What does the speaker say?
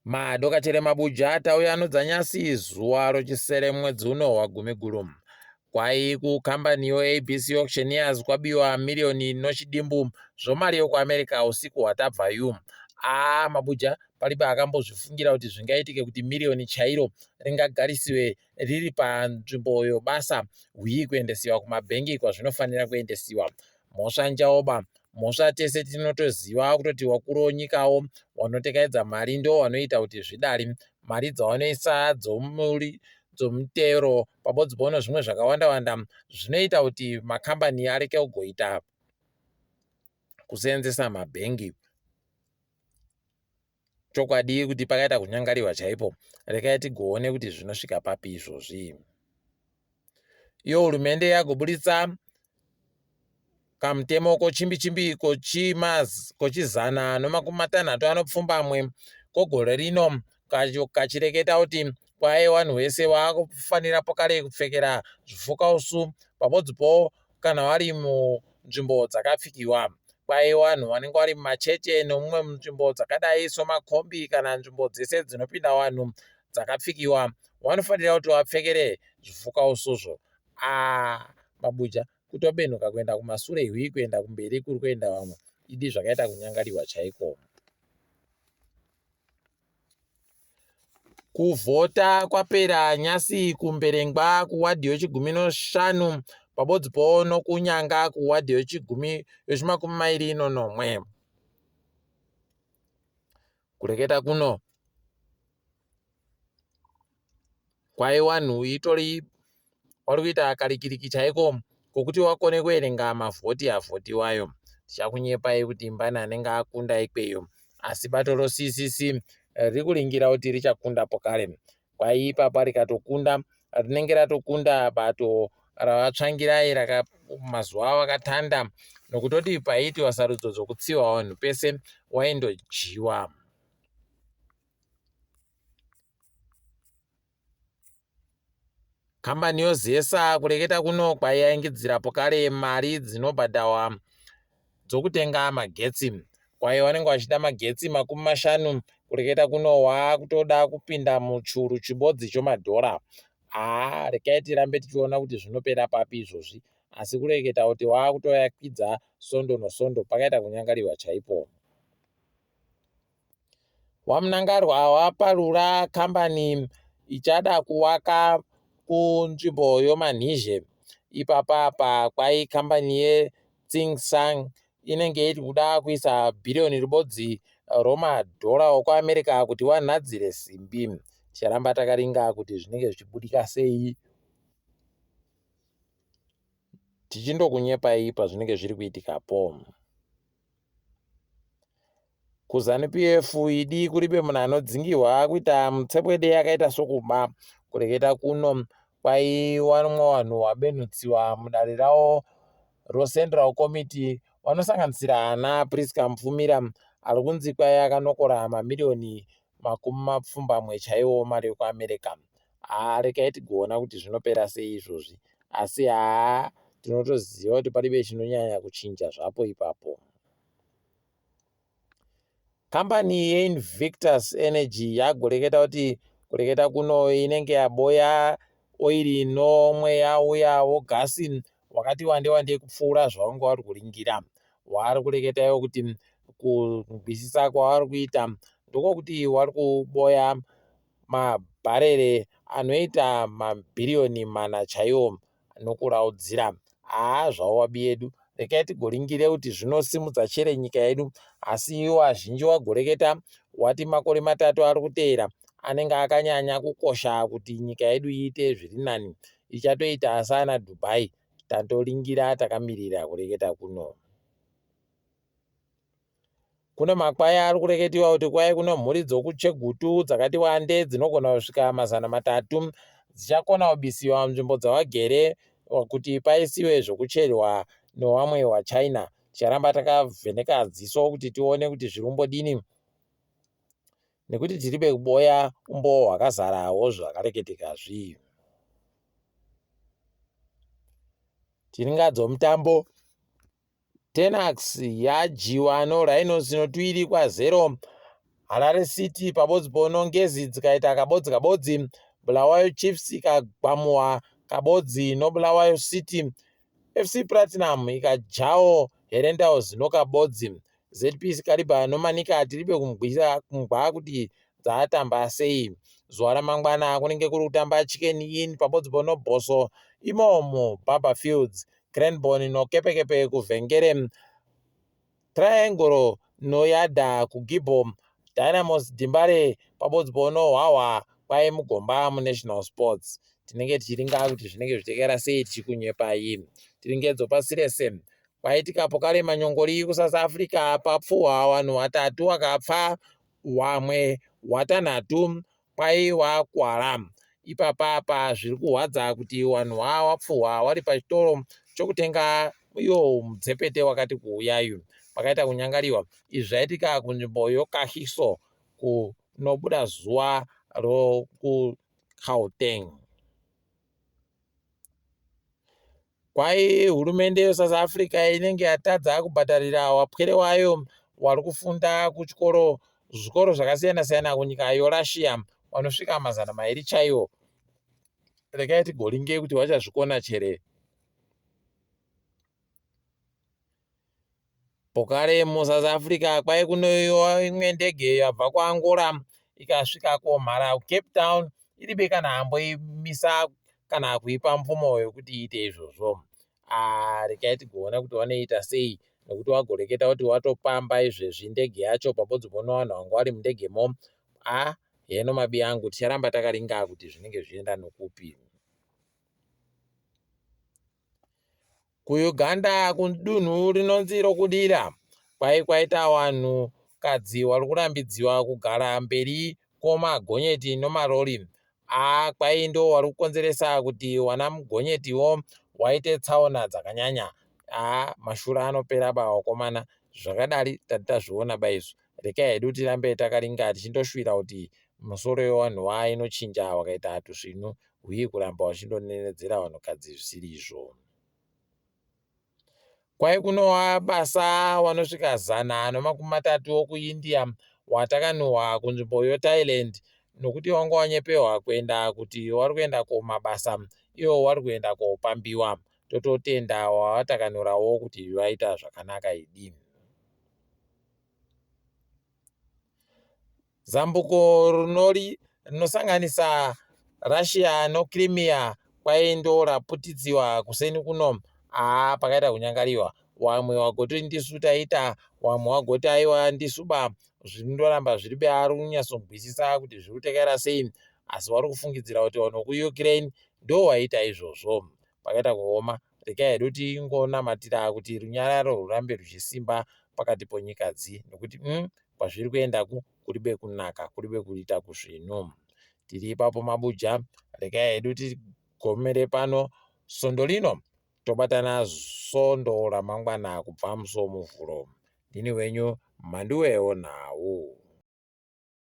Madhokotere mabuja atauya dzanyasi zuwa rochisere mwedzi uno waGumiguru. Kwayi kuKambaniyo ABC Auctioneers kwabiwa miriyoni nochidimbu zvomari yokuAmerica usiku hwatabvayu. Mabuja palibe akambozvifungira kuti zvingaitike kuti miriyoni chairo ringagarisiwe riri panzvimbo yobasa hwii kuendesiwa kumabhengi kwazvinofanira kuendesiwa. Mhosva njaoba, mhosva tese tinotoziva kutoti wakuru wenyikawo wanotekedza mari ndo wanoita kuti zvidari. Mari dzavanoisa dzomutero pabodzi bono zvimwe zvakawanda zvinoita kuti makambani areke kugoita kuseenzesa mabhengi. Chokwadi kuti pakaita kunyangariwa chaipo. Rekai tigoone kuti zvinosvika papi izvozvi. Iyo hurumende yagoburitsa kamutemo kochimbi kochizana nomakumi anopfumbamwe kogore rino kachireketa kuti kwaye vanhu vese vakufanira pokare kupfekera zvifukausu pabodzipo kana vari munzvimbo dzakapfikiwa. Kwaye vanhu vanenge vari mumacheche nomumwe nzvimbo dzakadai somakombi kana nzvimbo dzese dzinopinda vanhu dzakapfikiwa vanofanira kuti vapfekere zvifukausuzvo. Mabuja kutobenuka kuenda kumasure hwii kuenda kumberi kuri kuenda vamwe idi zvakaita kunyangariwa chaiko. Kuvhota kwapera nyasi kuMberengwa kuwadhi yochi15 pabodzipo nokuNyanga kuwadhi yochi21. Kureketa kuno kwaye vanhu itori vari kuita karikiriki chaiko kokuti wakone kuerenga mavhoti avhotiwayo. Tichakunyepai kuti mbani anenge akunda ikweyo, asi bato roCCC riri kuringira kuti richakunda pokare. Kwayi ipapa rikatokunda rinenge ratokunda bato ravatsvangirai mazuva vakatanda nokutoti paiitiwa sarudzo dzokutsiwa vanhu pese waindojiwa. Kambani yozesa kureketa kuno kwayaingidzira pokare mari dzinobhadhawa dzokutenga magetsi. Kwaye vanenge vachida magetsi 50 kureketa kuno waakutoda kupinda muchiuru chibodzi chomadhora. Rekai tirambe tichiona kuti zvinopera papi izvozvi, asi kureketa kuti waakutoyakwidza sondo nosondo pakaita kunyangariwa chaipo. Wamunangarwa waparura kambani ichada kuwaka kunzvimbo yomanhizhe. Ipapa kwayi kambani yeTsingsang inenge iri kuda kuisa bhiriyoni ribodzi romadhora okuAmerica kuti wanhadzire simbi. Ticharamba takaringa kuti zvinenge zvichibudika sei, tichindokunyepai pazvinenge zviri kuitikapo. KuZANU-PF idi kuribe munhu anodzingirwa kuita mutsepwede yakaita sokuba. Kureketa kuno kwayi vamwe vanhu vabenutsiwa mudare ravo roCentral Committee vanosanganisira ana Priska Mufumira ari kunzi kwayi akanokora mamiriyoni 20 chaiwo mari yokuAmerica. Rekai tigoona kuti zvinopera sei izvozvi, asi tinotoziva kuti paribe chinonyanya kuchinja zvapo ipapo. Kambani yeInvictus Energy yagoreketa kuti kureketa kuno inenge yaboya oiri nomweya uya wogasi wakati wandei kupfuura zvavange vari kuringira. Waari kureketayo kuti kunzwisisa kwavari kuita ndokokuti vari kuboya mabharere anoita mabhiriyoni 4 chaiwo nokuraudzira. Zvavo wabi yedu, rekai tigoringire kuti zvinosimudza chere nyika yedu, asi iwo vazhinji wagoreketa wati makore 3 ari kuteera anenge akanyanya kukosha kuti nyika yedu iite zviri nani, ichatoita sana Dubai. Tandoringira takamirira kureketa kuno. Kuno makwayi ari kureketiwa kuti kwayi kuno mhuri dzokuChegutu dzakati wande dzinogona kusvika 300 dzichakona kubisiwa munzvimbo dzavagere kuti paisiwe zvokucherwa nevamwe vaChina. Ticharamba takavheneka dziso kuti tione kuti zvirimbodini, nekuti tiribe kuboya umbo hwakazarawo zvakareketekazvi. Tiringadzo mutambo Tenax yajiwa noRhinos 2-0 Harare City pabodzi pono Ngezi dzikaita kabodzi Bulawayo Chiefs ikagwamuwa kabodzi noBulawayo City. FC Platinum ikajawo Herdentails nokabodzi. ZPC Kariba noManika tiribe kumugwa kuti dzatamba sei. Zuva ramangwana kunenge kuri kutamba Chicken Inn pabodzi pono Boso imomo Baba Fields. Cranbourne noKepekepe kuVhengere. Triangle noYada kuGibbo. Dynamos Dimbare pabodzi pono Hwawa kwayi Mugomba muNational Sports. Tinenge tichiringa kuti zvinenge zvichiteera sei tichikunyepai. Tiringedzo pasi rese kwaitika pokare manyongori kuSouth Africa papfuwa vanhu vatatu vakapfa, wamwe watanhatu kwaivakwara. Ipapapa zviri kurwadza kuti vanhu vapfuwa vari pachitoro chokutenga iyo mudzepete wakati kuuyayo. Pakaita kunyangariwa. Izvi zvaitika kunzvimbo yoKagiso kunobuda zuva rokuGauteng. Kwai hurumende yeSouth Africa inenge yatadza kubhadharira wapwere wayo wari kufunda zvikoro zvakasiyana-siyana kunyika yoRussia vanosvika 200 chaiwo. Regai tigoringe kuti vachazvikona chere. Pokare muSouth Africa kwai kunoiwa imwe ndege yabva kuAngola ikasvika komhara Cape Town iribe kana hamboimisa kana kuipa mvumo yokuti iite izvozvo. Regai tigoona kuti vanoita sei nokuti vagoreketa kuti watopamba izvezvi ndege yacho pabodzi pono vanhu vanga vari mundegemo. Heno mabi angu ticharamba takaringa kuti zvinenge zvienda nokupi. KuUganda kudunhu rinonzi rokudira kwai kwaita vanhu kadzi vari kurambidziwa kugara mberi komagonyeti nomarori. Kwai ndo vari kukonzeresa kuti wana mugonyetiwo waite tsaona dzakanyanya. Mashura anopera vakomana zvakadari tazviona baisu. Rekai hedu tirambe takaringa tichindoshuvira kuti musoro wevanhu inochinja wakaita tusvinu uye kuramba wachindonenedzera vanhukadzi zvisiri izvo. Kwai kunowa basa vanosvika 130 wokuIndia watakanhuhwa kunzvimbo yoThailand nokuti wanga wanyepewa kuenda kuti vari kuenda kumabasa iwo vari kuenda kopambiwa. Tototenda watakanhurawo kuti vaita zvakanaka idi. Zambuko rinosanganisa Russia noCrimea kwai ndo raputidziwa kuseni kuno. Pakaita kunyangariwa. Wamwe wagoti ndisu taita, wamwe wagoti aiwa ndisuba. Zvindoramba zviri beari kunyatsonzwisisa kuti zviri kutekera sei, asi vari kufungidzira kuti vanhu kuUkraine ndo waita izvozvo. Pakaita kuoma. Regai hedu tingonamatira kuti runyararo rurambe ruchisimba pakati ponyikadzi nokuti kwazviri kuendaku kuribe kunaka, kuribe kuita kuzvinu. Tiri ipapo mabuja. Regai hedu tigomere pano sondo rino tobatana sondo ramangwana kubva muso muvhuro. Ndini wenyu MhaNduwe Wenhau.